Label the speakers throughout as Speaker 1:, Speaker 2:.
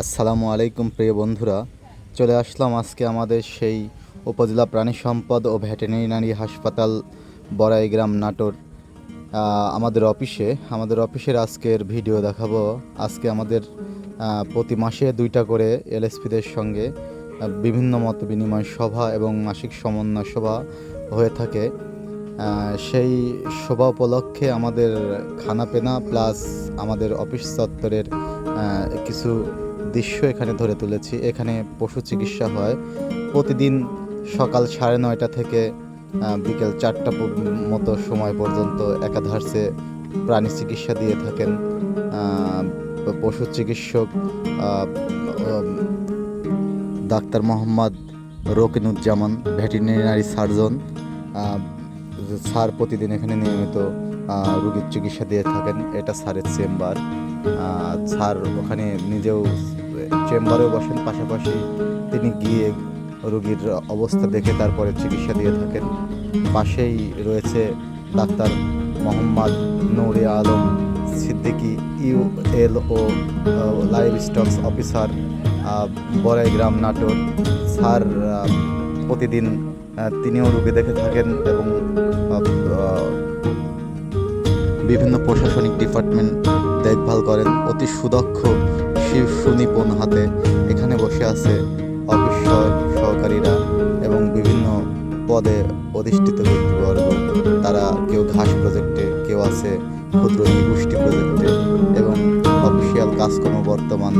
Speaker 1: আসসালামু আলাইকুম প্রিয় বন্ধুরা, চলে আসলাম আজকে আমাদের সেই উপজেলা প্রাণী সম্পদ ও ভেটেরিনারি হাসপাতাল বড়াইগ্রাম নাটোর আমাদের অফিসের আজকের ভিডিও দেখাবো। আজকে আমাদের প্রতি মাসে 2টা করে এলএসপিদের সঙ্গে বিভিন্ন মত বিনিময় সভা এবং মাসিক সমন্বয় সভা হয়ে থাকে। সেই সভা উপলক্ষে আমাদের খানাপেনা প্লাস আমাদের অফিস চত্বরের কিছু দৃশ্য এখানে ধরে তুলেছি। এখানে পশু চিকিৎসা হয় প্রতিদিন সকাল 9:30 থেকে বিকেল 4টা মতো সময় পর্যন্ত একাধারে প্রাণী চিকিৎসা দিয়ে থাকেন পশু চিকিৎসক doctor Mohammad Rakinuzzaman, veterinary surgeon. Sir প্রতিদিন এখানে নিয়মিত রোগীর চিকিৎসা দিয়ে থাকেন। এটা স্যারের চেম্বার। স্যার ওখানে নিজেও চেম্বারেও বসেন, পাশাপাশি তিনি গিয়ে রোগীর অবস্থা দেখে তারপরে চিকিৎসা দিয়ে থাকেন। পাশেই রয়েছে doctor Mohammad Nure Alam Siddiqui, ULO live stocks officer, Baraigram Natore. Sir প্রতিদিন তিনিও রোগী দেখে থাকেন এবং বিভিন্ন প্রশাসনিক ডিপার্টমেন্ট দেখভাল করেন অতি সুদক্ষ সুনিপুণ হাতে। এখানে বসে আছে অফিস সহকারীরা এবং বিভিন্ন পদে অধিষ্ঠিত ব্যক্তিবর্গ। তারা কেউ ঘাস প্রজেক্টে, কেউ আছে ক্ষুদ্র গোষ্ঠী প্রজেক্টে এবং অফিসিয়াল কাজকর্ম বর্তমান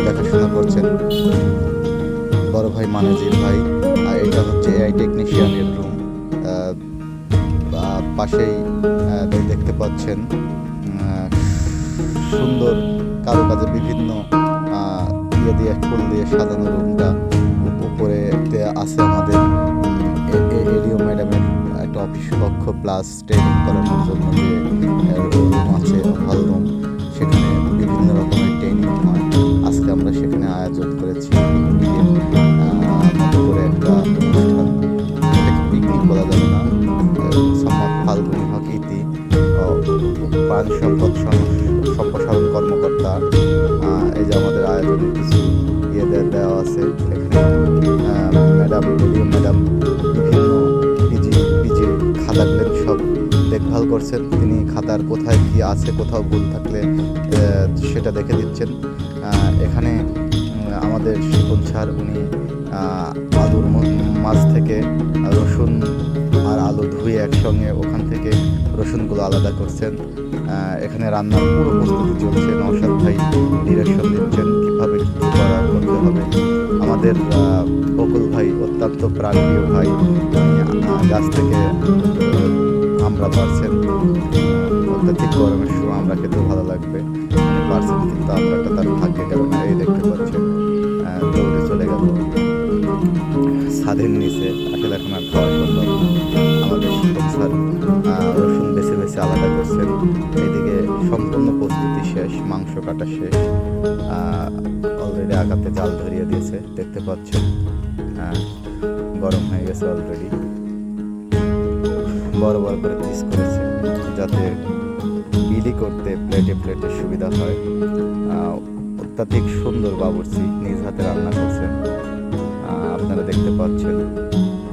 Speaker 1: দেখাশোনা করছেন বড় ভাই মানজির ভাই। এটা হচ্ছে এআই টেকনিশিয়ানের রুম। পাশেই দেখতে পাচ্ছেন সুন্দর কারুকাজে বিভিন্ন দিয়ে ফুল দিয়ে সাজানো রুমটা। উপরে আছে আমাদের এরিও ম্যাডামের একটা অফিস কক্ষ প্লাস ট্রেনিং করানোর জন্য যে রুম আছে, হল রুম। সেখানে বিভিন্ন রকমের ট্রেনিং হয়। আজকে আমরা সেখানে আয়োজন করেছি করে একটা অনুষ্ঠান। এটাকে পিকনিক বলা যাবে না, সম্রাট ফাল্গুনী হকিতি প্রাণী সম্পদ সম্প্রসারণ কর্মকর্তা। এই যে আমাদের আয়োজনে কিছু দেওয়া আছে। এখানে ম্যাডাম বিভিন্ন পিজি খাতাগুলো সব দেখভাল করছেন। তিনি খাতার কোথায় কি আছে, কোথাও ভুল থাকলে সেটা দেখে দিচ্ছেন। এখানে আমাদের শিপন স্যার, উনি আলুর মাছ থেকে রসুন আর আলু ধুয়ে একসঙ্গে ওখান থেকে রসুনগুলো আলাদা করছেন। এখানে রান্নার পুরো প্রস্তুতি চলছে। নওশাদ ভাই ডিরেকশন দিচ্ছেন কীভাবে কী করতে হবে। আমাদের বকুল ভাই অত্যন্ত প্রাণপ্রিয় ভাই, গাছ থেকে আমরা পারছেন। অত্যাধিক গরমের সময় আমরা খেতেও ভালো লাগবে পারছেন, কিন্তু আমরাটা তার ভাগ্যে গেল না। এই দেখতে পাচ্ছেন দৌড়ে চলে গেল ছাদের নিচে। আসলে এখন আর খাওয়া সম্ভব না। আমাদের শিক্ষক স্যার রসুন বেছে বেছে আলাদা করছেন। এইদিকে সম্পূর্ণ প্রস্তুতি শেষ, মাংস কাটা শেষ। অলরেডি আগাতে জাল ধরিয়ে দিয়েছে, দেখতে পাচ্ছেন গরম হয়ে গেছে অলরেডি। বড় বড় করে পিস করেছে যাতে বিলি করতে প্লেটে সুবিধা হয়। অত্যাধিক সুন্দর বাবুর্চি নিজ হাতে রান্না করছেন, আপনারা দেখতে পাচ্ছেন।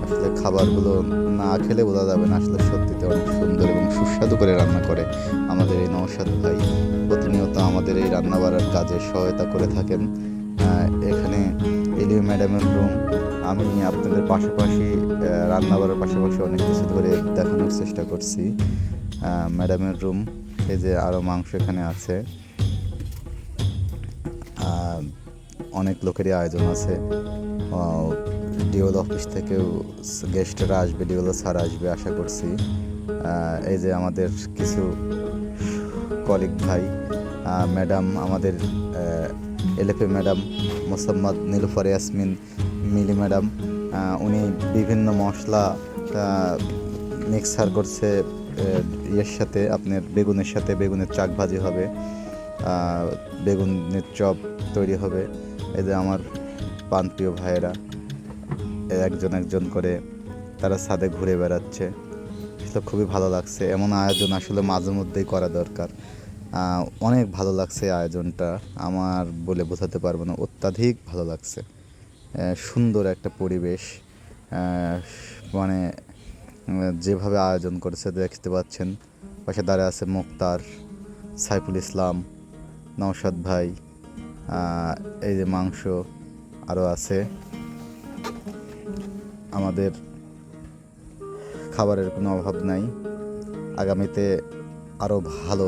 Speaker 1: আসলে খাবারগুলো না খেলে বোঝা যাবে না, আসলে সত্যিতে অনেক সুন্দর এবং সুস্বাদু করে রান্না করে আমাদের এই নওশাদ ভাই। প্রতিনিয়ত আমাদের এই রান্না বাড়ার কাজে সহায়তা করে থাকেন। এখানে এলিও ম্যাডামের রুম। আমি আপনাদের পাশাপাশি রান্না বাড়ার পাশাপাশি অনেক কিছু ধরে দেখানোর চেষ্টা করছি। ম্যাডামের রুম, এই যে আরও মাংস এখানে আছে। অনেক লোকেরই আয়োজন আছে। ডিওল অফিস থেকেও গেস্টরা আসবে, ডিওল স্যার আসবে আশা করছি। এই যে আমাদের কিছু কলিগ ভাই, ম্যাডাম আমাদের এলএফএ ম্যাডাম মোসাম্মদ নীলুফার ইয়াসমিন মিলি ম্যাডাম, উনি বিভিন্ন মশলা মিক্সার করছে ইয়ের সাথে, আপনার বেগুনের সাথে। বেগুনের চাক ভাজি হবে, বেগুনের চপ তৈরি হবে। এই যে আমার প্রাণপ্রিয় ভাইয়েরা একজন করে তারা ছাদে ঘুরে বেড়াচ্ছে। আসলে খুবই ভালো লাগছে। এমন আয়োজন আসলে মাঝে মধ্যেই করা দরকার। অনেক ভালো লাগছে আয়োজনটা, আমার বলে বোঝাতে পারবো না, অত্যাধিক ভালো লাগছে। সুন্দর একটা পরিবেশ, মানে যেভাবে আয়োজন করেছে দেখতে পাচ্ছেন। পাশে দাঁড়িয়ে আছে মুক্তার, সাইফুল ইসলাম, নওশাদ ভাই, এই যে মাংস আরও আছে। আমাদের খাবারের কোনো অভাব নাই। আগামীতে আরও ভালো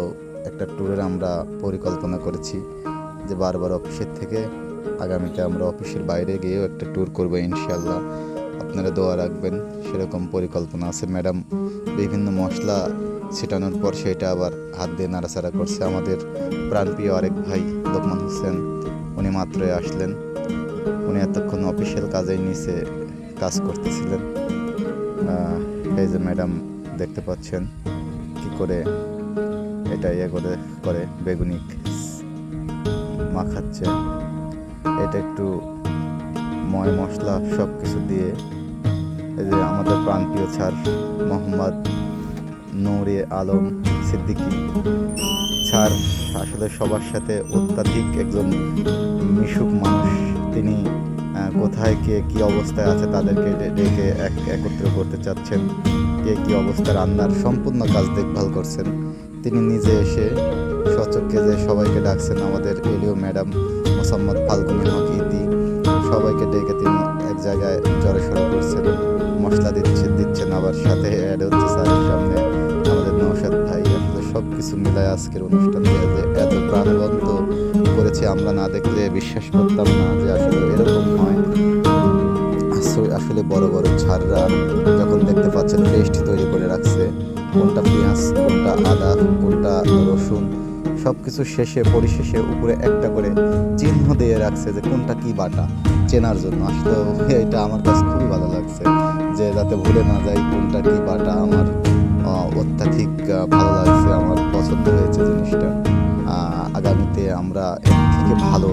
Speaker 1: একটা ট্যুরের আমরা পরিকল্পনা করেছি, যে বারবার অফিসের থেকে আগামীতে আমরা অফিসের বাইরে গিয়েও একটা ট্যুর করবো ইনশাল্লাহ। আপনারা দোয়া রাখবেন, সেরকম পরিকল্পনা আছে। ম্যাডাম বিভিন্ন মশলা ছিটানোর পর সেটা আবার হাত দিয়ে নাড়াচাড়া করছে। আমাদের প্রাণপ্রিয় আরেক ভাই লোকমান হোসেন, উনি মাত্রই আসলেন। উনি এতক্ষণ অফিসিয়াল কাজেই নিচে কাজ করতেছিলেন। এই যে ম্যাডাম দেখতে পাচ্ছেন কি করে এটা করে বেগুনি মাখাচ্ছে। এটা একটু ময় মশলা সব কিছু দিয়ে, এই যে আমাদের প্রাণপ্রিয় স্যার মোহাম্মদ নূরে আলম সিদ্দিকী স্যার আসলে সবার সাথে অত্যাধিক একজন মিশুক মানুষ। তিনি কোথায় কে কী অবস্থায় আছে তাদেরকে ডেকে একত্র করতে চাচ্ছেন, কে কী অবস্থায় রান্নার সম্পূর্ণ কাজ দেখভাল করছেন। তিনি নিজে এসে সচক্ষে যে সবাইকে ডাকছেন। আমাদের এলিও ম্যাডাম, মোসাম্মদ ফাল্গুনী হকিতি, সবাইকে ডেকে তিনি এক জায়গায় জড়সড় করছেন, মশলা দিচ্ছেন, আবার সাথে অ্যাড হচ্ছে স্যারের সামনে আমাদের নওশাদ ভাই। আসলে সব কিছু মিলায় আজকের অনুষ্ঠানটা যে এত প্রাণবন্ত করেছে, আমরা না দেখলে বিশ্বাস করতাম না যে আসলে এরকম হয়। আসলে বড় বড় ছাড়রা যখন দেখতে পাচ্ছেন পেস্ট তৈরি করে রাখছে, কোনটা পেঁয়াজ, কোনটা আদা, কোনটা রসুন, সব কিছু পরিশেষে উপরে একটা করে চিহ্ন দিয়ে রাখছে যে কোনটা কি বাটা, চেনার জন্য। আসলে এটা আমার কাছে খুবই ভালো লাগছে, যে যাতে ভুলে না যাই কোনটা কি বাটা। আমার অত্যাধিক ভালো লাগছে, আমার পছন্দ হয়েছে জিনিসটা। আগামীতে আমরা এর থেকে ভালো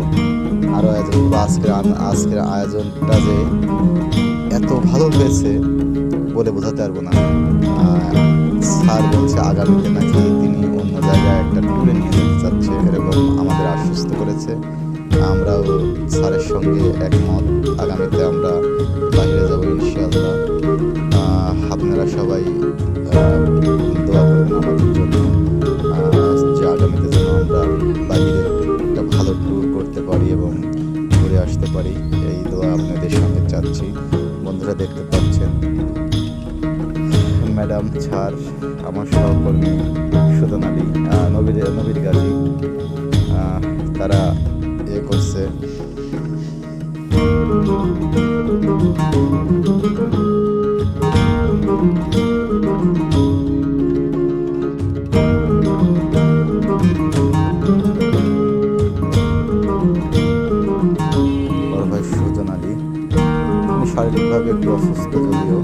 Speaker 1: আরও আয়োজন করবো। আজকের আয়োজনটা যে এত ভালো হয়েছে বলে বোঝাতে পারবো না। স্যার বলছে আগামীতে নাকি তিনি অন্য জায়গায় একটা ট্যুরে নিয়ে যেতে চাচ্ছে, এরকম আমাদের আশ্বস্ত করেছে। আমরাও স্যারের সঙ্গে একমত, আগামীতে আমরা বাইরে যাবো ইনশাআল্লাহ। আপনারা সবাই দোয়া করবেন আমাদের জন্য, যে আগামীতে যেন আমরা বাইরে একটা ভালো ট্যুর করতে পারি এবং ঘুরে আসতে পারি, এই দোয়া আপনাদের সঙ্গে চাচ্ছি। বন্ধুরা দেখতে পাচ্ছেন ম্যাডাম, স্যার, আমার সহকর্মী সুজন আলী, নবীর গাজী, তারা করছে। বড় ভাই সুজন আলী, উনি শারীরিকভাবে একটু অসুস্থ যদিও,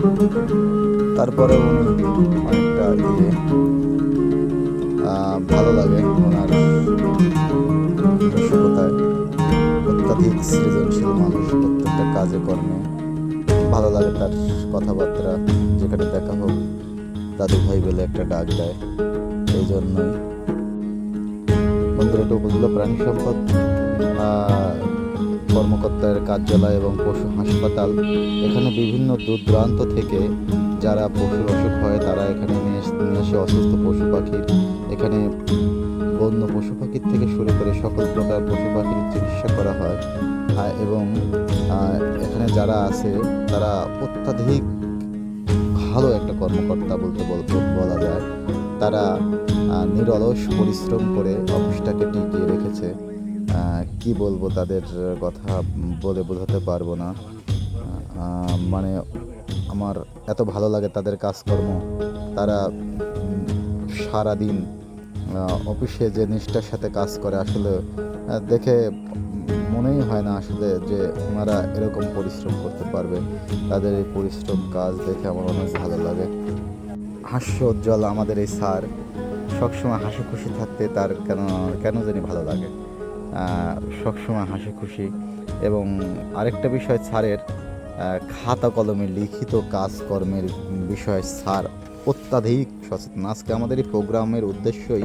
Speaker 1: তারপরে উনি অনেকটা ভালো লাগে ওনার রসিকতায়। অত্যাধিক সৃজনশীল মানুষ, প্রত্যেকটা কাজে কর্মে ভালো লাগে তার কথাবার্তা। যেখানে দেখা হোক দাদু ভাই বলে একটা ডাক দেয়। এই জন্যই বন্ধুরা, এটা উপজেলা প্রাণী সম্পদ কর্মকর্তার কার্যালয় এবং পশু হাসপাতাল। এখানে বিভিন্ন দূর দূরান্ত থেকে যারা পশুর অসুখ হয় তারা এখানে নিয়ে এসে অসুস্থ পশু পাখির, এখানে বন্য পশু পাখির থেকে শুরু করে সকল প্রকার পশু পাখির চিকিৎসা করা হয়। এবং এখানে যারা আছে তারা অত্যাধিক ভালো একটা কর্মকর্তা বলা যায়। তারা নিরলস পরিশ্রম করে অফিসটাকে টিকিয়ে রেখেছে। কি বলবো, তাদের কথা বলে বোঝাতে পারবো না। মানে আমার এত ভালো লাগে তাদের কাজকর্ম। তারা সারাদিন অফিসে যে নিষ্ঠার সাথে কাজ করে, আসলে দেখে মনেই হয় না আসলে যে ওনারা এরকম পরিশ্রম করতে পারবে। তাদের এই পরিশ্রম কাজ দেখে আমার অনেক ভালো লাগে। হাস্যোজ্জ্বল আমাদের এই স্যার, সবসময় হাসি খুশি থাকতে তার কেন জানি ভালো লাগে, সবসময় হাসি খুশি। এবং আরেকটা বিষয়, স্যারের খাতা কলমে লিখিত কাজকর্মের বিষয়ে স্যার অত্যাধিক সচেতন। আজকে আমাদের এই প্রোগ্রামের উদ্দেশ্যই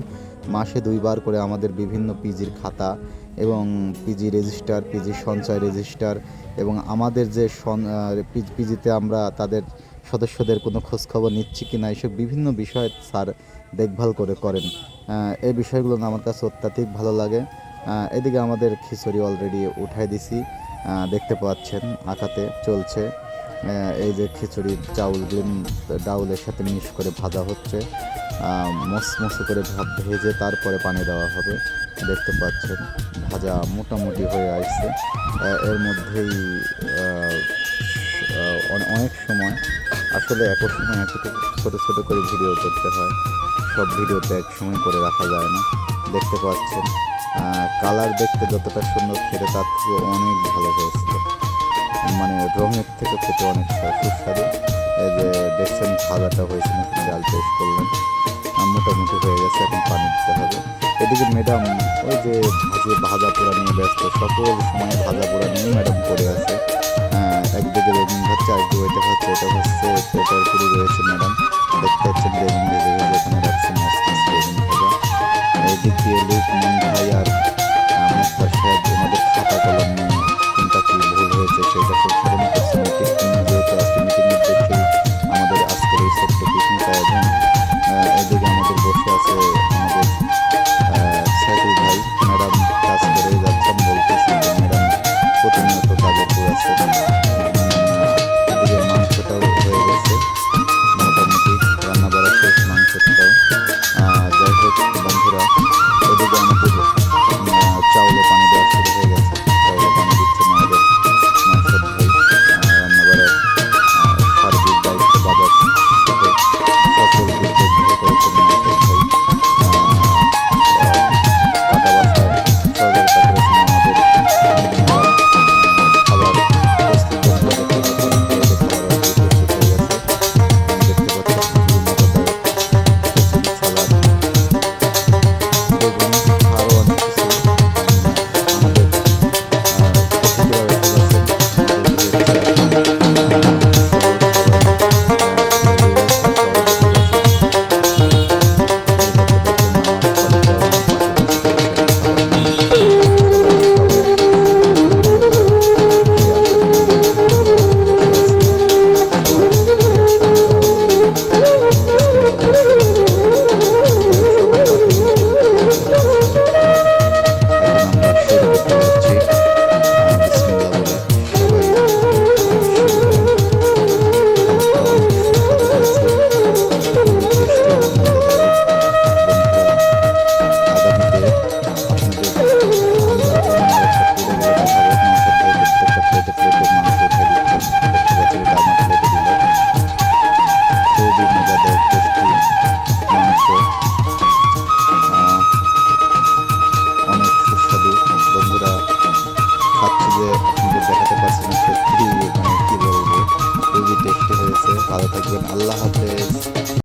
Speaker 1: মাসে 2 বার করে আমাদের বিভিন্ন পিজির খাতা এবং পিজি রেজিস্টার, পিজি সঞ্চয় রেজিস্টার এবং আমাদের যে পিজিতে আমরা তাদের সদস্যদের কোনো খোঁজখবর নিচ্ছি কি না, এসব বিভিন্ন বিষয় স্যার দেখভাল করেন। এই বিষয়গুলো না আমার কাছে অত্যাধিক ভালো লাগে। এদিকে আমাদের খিচুড়ি অলরেডি উঠাই দিছি, দেখতে পাচ্ছেন আঁকাতে চলছে। এই যে খিচুড়ির ডাউলের সাথে মিক্স করে ভাজা হচ্ছে, মচমচে করে ভেজে তারপরে পানি দেওয়া হবে। দেখতে পাচ্ছেন ভাজা মোটামুটি হয়ে আসছে। এর মধ্যেই অনেক সময় আসলে একই সময় এতটুকু ছোটো ছোটো করে ভিডিও করতে হয়, সব ভিডিওতে এক সময় করে রাখা যায় না। দেখতে পাচ্ছেন কালার দেখতে যতটা সুন্দর, খেতে তার থেকে অনেক ভালো হয়েছিল, মানে রঙের থেকে খেতে অনেক সুস্বাদু। এই যে দেখছেন ভাজাটা হয়েছে নাকি, ডাল টেস্ট করলেন, মোটামুটি হয়ে গেছে, এখন পানি দিতে হবে। এদিকে ম্যাডাম ওই যে ভাজা পোড়া নিয়ে ব্যস্ত, সকল সময় ভাজা পোড়া নিয়ে ম্যাডাম পড়ে আছে। একদিকে বেগুন ভাজছে, একদিকে ওইটা ভাজছে, এটা হচ্ছে পেপার পুরি রয়েছে ম্যাডাম, দেখতে পাচ্ছেন বেগুন ভেজে ভেজে ওখানে রাখছে মাছ বেগুন ভাজা। এই দিক দিয়ে লুকমান ভাই আর মুক্তার সাহেব ওনাদের খাতা কলম নিয়ে কোনটা কি ভুল হয়েছে সেটা সংশোধন করছে। যেহেতু আজকে মিটিংয়ের দেখেই আমাদের আজকের এই ছোট্ট পিকনিক আয়োজন। এদিকে আমাদের বসে আছে আমাদের সাইকেল ভাই, ম্যাডাম কাজ করে যাচ্ছেন, বলতেছি যে ম্যাডাম প্রতিনিয়ত কাজে আছে। এদিকে মাংসটাও হয়ে গেছে, মোটামুটি রান্না করা শেষ মাংসটাও। যাই হোক বন্ধুরা, এদিকে আমাদের চাউলে পানি দেওয়া শুরু হয়ে গেছে, চাউলে পানি দিচ্ছেন আমাদের মাংসের ভাই। রান্না করার সার্বিক দায়িত্ব বাজার সকল দিক দেখভাল করেছেন মাংসের ভাই। কাটা বাছা সহযোগিতা করেছেন আমাদের খাবার প্রস্তুত বন্ধুরা। দেখতে পাচ্ছেন খাবার প্রস্তুত হয়ে গেছে, দেখতে পাচ্ছেন খিচুড়ি, সালাদ, বেগুন, আরও অনেক কিছু আমাদের অতিথিরা রেখে অনেক সুস্বাদু বন্ধুরা। খাচ্ছি যে আপনাদের দেখাতে পারছি না, সত্যি মানে কী বলবো, খুবই টেস্টি হয়েছে। ভালো থাকবেন, আল্লাহ হাফেজ।